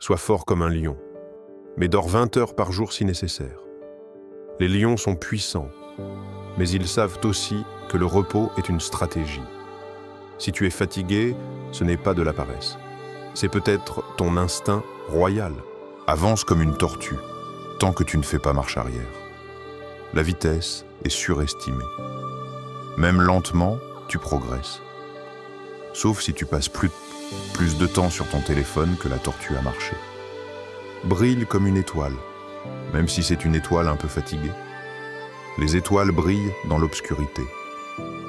Sois fort comme un lion, mais dors 20 heures par jour si nécessaire. Les lions sont puissants, mais ils savent aussi que le repos est une stratégie. Si tu es fatigué, ce n'est pas de la paresse. C'est peut-être ton instinct royal. Avance comme une tortue, tant que tu ne fais pas marche arrière. La vitesse est surestimée. Même lentement, tu progresses. Sauf si tu passes plus de temps sur ton téléphone que la tortue a marché. Brille comme une étoile, même si c'est une étoile un peu fatiguée. Les étoiles brillent dans l'obscurité.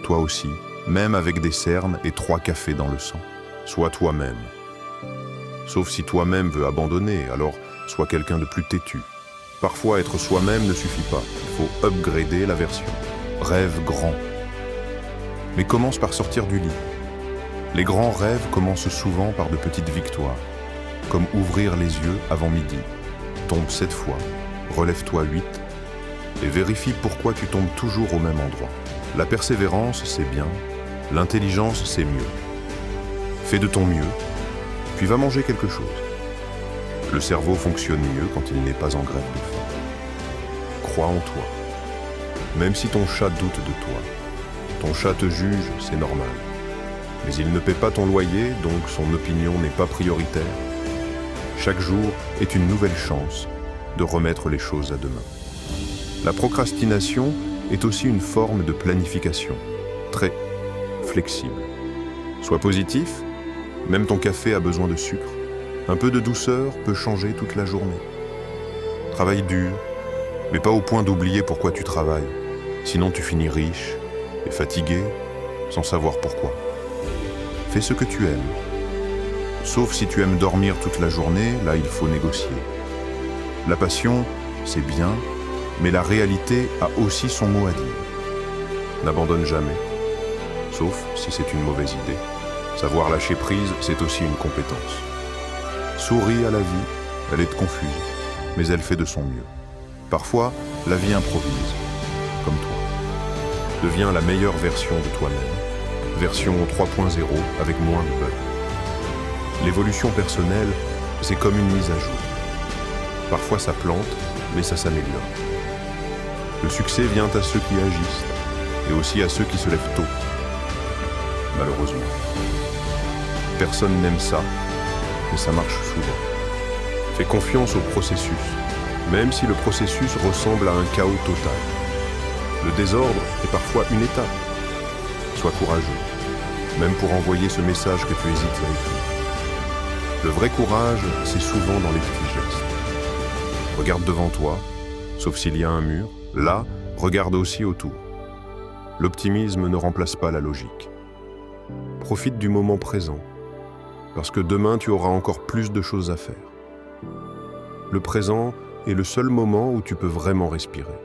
Toi aussi, même avec des cernes et 3 cafés dans le sang. Sois toi-même. Sauf si toi-même veux abandonner, alors sois quelqu'un de plus têtu. Parfois, être soi-même ne suffit pas. Il faut upgrader la version. Rêve grand. Mais commence par sortir du lit. Les grands rêves commencent souvent par de petites victoires, comme ouvrir les yeux avant midi. Tombe 7 fois, relève-toi 8, et vérifie pourquoi tu tombes toujours au même endroit. La persévérance, c'est bien. L'intelligence, c'est mieux. Fais de ton mieux, puis va manger quelque chose. Le cerveau fonctionne mieux quand il n'est pas en grève de faim. Crois en toi. Même si ton chat doute de toi, ton chat te juge, c'est normal. Mais il ne paie pas ton loyer, donc son opinion n'est pas prioritaire. Chaque jour est une nouvelle chance de remettre les choses à demain. La procrastination est aussi une forme de planification, très flexible. Sois positif, même ton café a besoin de sucre. Un peu de douceur peut changer toute la journée. Travaille dur, mais pas au point d'oublier pourquoi tu travailles. Sinon tu finis riche et fatigué, sans savoir pourquoi. Fais ce que tu aimes. Sauf si tu aimes dormir toute la journée, là il faut négocier. La passion, c'est bien, mais la réalité a aussi son mot à dire. N'abandonne jamais, sauf si c'est une mauvaise idée. Savoir lâcher prise, c'est aussi une compétence. Souris à la vie, elle est confuse, mais elle fait de son mieux. Parfois, la vie improvise, comme toi. Deviens la meilleure version de toi-même, version 3.0 avec moins de bugs. L'évolution personnelle, c'est comme une mise à jour. Parfois ça plante, mais ça s'améliore. Le succès vient à ceux qui agissent, et aussi à ceux qui se lèvent tôt. Malheureusement. Personne n'aime ça, mais ça marche souvent. Fais confiance au processus, même si le processus ressemble à un chaos total. Le désordre est parfois une étape. Sois courageux, même pour envoyer ce message que tu hésites à écrire. Le vrai courage, c'est souvent dans les petits gestes. Regarde devant toi, sauf s'il y a un mur. Là, regarde aussi autour. L'optimisme ne remplace pas la logique. Profite du moment présent, parce que demain tu auras encore plus de choses à faire. Le présent est le seul moment où tu peux vraiment respirer.